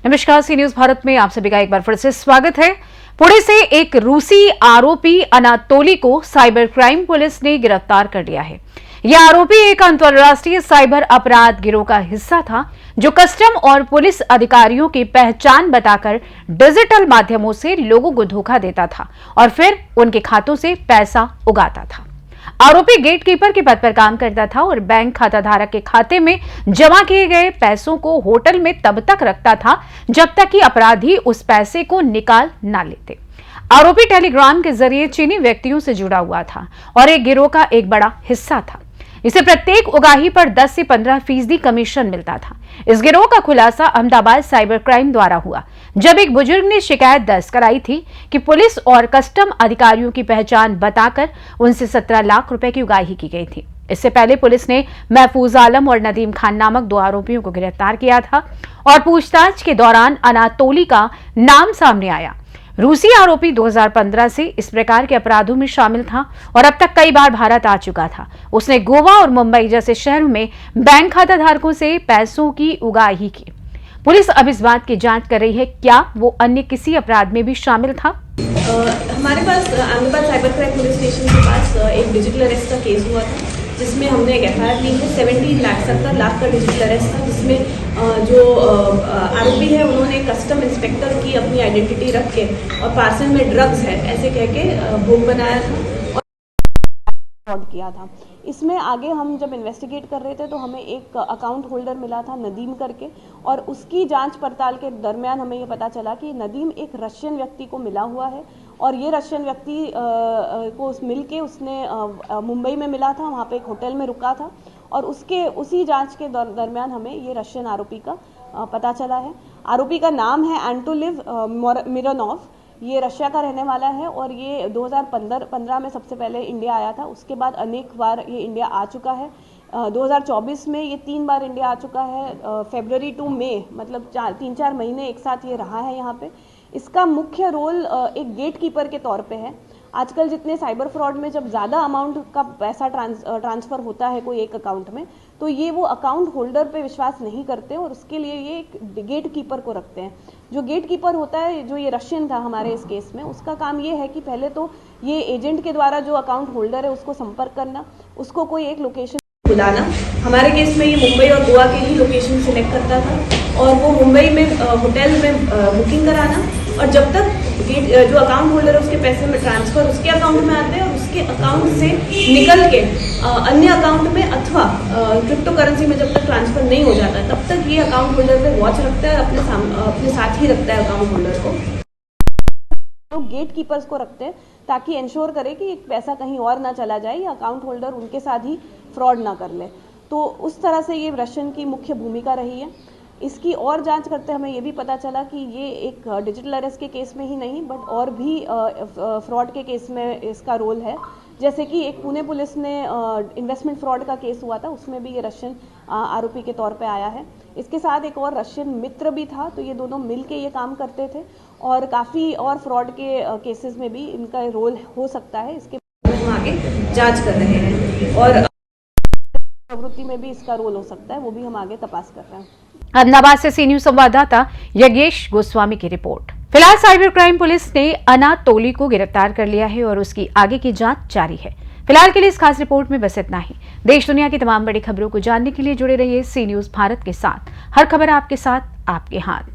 नमस्कार, सी न्यूज भारत में आप सभी का एक बार फिर से स्वागत है। पुणे से एक रूसी आरोपी अनातोली को साइबर क्राइम पुलिस ने गिरफ्तार कर लिया है। यह आरोपी एक अंतर्राष्ट्रीय साइबर अपराध गिरोह का हिस्सा था, जो कस्टम और पुलिस अधिकारियों की पहचान बताकर डिजिटल माध्यमों से लोगों को धोखा देता था और फिर उनके खातों से पैसा उगाता था। आरोपी गेटकीपर के पद पर काम करता था और बैंक खाता धारक के खाते में जमा किए गए पैसों को होटल में तब तक रखता था जब तक कि अपराधी उस पैसे को निकाल ना लेते। आरोपी टेलीग्राम के जरिए चीनी व्यक्तियों से जुड़ा हुआ था और एक गिरोह का एक बड़ा हिस्सा था। इसे प्रत्येक उगाही पर 10 से 15% कमीशन मिलता था। इस गिरोह का खुलासा अहमदाबाद साइबर क्राइम द्वारा हुआ, जब एक बुजुर्ग ने शिकायत दर्ज कराई थी कि पुलिस और कस्टम अधिकारियों की पहचान बताकर उनसे 17 लाख रुपए की उगाही की गई थी। इससे पहले पुलिस ने महफूज आलम और नदीम खान नामक 2 आरोपियों को गिरफ्तार किया था और पूछताछ के दौरान अनातोली का नाम सामने आया। रूसी आरोपी 2015 से इस प्रकार के अपराधों में शामिल था और अब तक कई बार भारत आ चुका था। उसने गोवा और मुंबई जैसे शहरों में बैंक खाता धारकों से पैसों की उगाही की। पुलिस अब इस बात की जांच कर रही है क्या वो अन्य किसी अपराध में भी शामिल था। हमारे पास Ahmedabad cyber crime police station के पास एक डिजिटल अरेस्ट का केस हुआ था, जिसमें हमने एक एफआईआर ली है। 17 लाख का डिजिटल अरेस्ट था, जिसमें जो आरोपी है उन्होंने कस्टम इंस्पेक्टर की अपनी आइडेंटिटी रख के और पार्सल में ड्रग्स है ऐसे कह के भोग बनाया था और फ्रॉड किया था। इसमें आगे हम जब इन्वेस्टिगेट कर रहे थे तो हमें एक अकाउंट होल्डर मिला था नदीम करके, और उसकी जांच पड़ताल के दरमियान हमें ये पता चला कि नदीम एक रशियन व्यक्ति को मिला हुआ है और ये रशियन व्यक्ति को मिल के उसने मुंबई में मिला था, वहाँ पे एक होटल में रुका था और उसी जांच के दरमियान हमें ये रशियन आरोपी का पता चला है। आरोपी का नाम है एंटोलिव मिरोनोव। ये रशिया का रहने वाला है और ये 2015 में सबसे पहले इंडिया आया था। उसके बाद अनेक बार ये इंडिया आ चुका है। 2024 में ये 3 बार इंडिया आ चुका है। फरवरी टू मई मतलब 3-4 महीने एक साथ ये रहा है यहाँ पे। इसका मुख्य रोल एक गेट कीपर के तौर पे है। आजकल जितने साइबर फ्रॉड में जब ज़्यादा अमाउंट का पैसा ट्रांसफ़र होता है कोई एक अकाउंट में, तो ये वो अकाउंट होल्डर पे विश्वास नहीं करते और उसके लिए ये एक गेट कीपर को रखते हैं। जो गेट कीपर होता है, जो ये रशियन था हमारे इस केस में, उसका काम ये है कि पहले तो ये एजेंट के द्वारा जो अकाउंट होल्डर है उसको संपर्क करना, उसको कोई एक लोकेशन बुलाना। हमारे केस में ये मुंबई और गोवा के ही लोकेशन सिलेक्ट करता था और वो मुंबई में होटल में बुकिंग कराना, और जब तक जो अकाउंट होल्डर है उसके पैसे में ट्रांसफ़र उसके अकाउंट में आते हैं और उसके अकाउंट से निकल के अन्य अकाउंट में अथवा क्रिप्टो करेंसी में जब तक ट्रांसफ़र नहीं हो जाता है तब तक ये अकाउंट होल्डर पे वॉच रखता है, अपने साथ ही रखता है अकाउंट होल्डर को। तो गेट कीपर्स को रखते हैं ताकि इंश्योर करे कि पैसा कहीं और ना चला जाए या अकाउंट होल्डर उनके साथ ही फ्रॉड ना कर ले। तो उस तरह से ये रशियन की मुख्य भूमिका रही है। इसकी और जांच करते हमें ये भी पता चला कि ये एक डिजिटल अरेस्ट के केस में ही नहीं बट और भी फ्रॉड के केस में इसका रोल है। जैसे कि एक पुणे पुलिस ने इन्वेस्टमेंट फ्रॉड का केस हुआ था, उसमें भी ये रशियन आरोपी के तौर पे आया है। इसके साथ एक और रशियन मित्र भी था, तो ये दोनों मिल के ये काम करते थे और काफ़ी और फ्रॉड के केसेस में भी इनका रोल हो सकता है। इसके हम आगे जाँच कर रहे हैं और प्रवृत्ति में भी इसका रोल हो सकता है, वो भी हम आगे तपास कर रहे हैं। अहमदाबाद से सी न्यूज संवाददाता यज्ञेश गोस्वामी की रिपोर्ट। फिलहाल साइबर क्राइम पुलिस ने अनातोली को गिरफ्तार कर लिया है और उसकी आगे की जांच जारी है। फिलहाल के लिए इस खास रिपोर्ट में बस इतना ही। देश दुनिया की तमाम बड़ी खबरों को जानने के लिए जुड़े रहिए सी न्यूज भारत के साथ। हर खबर आपके साथ, आपके हाथ।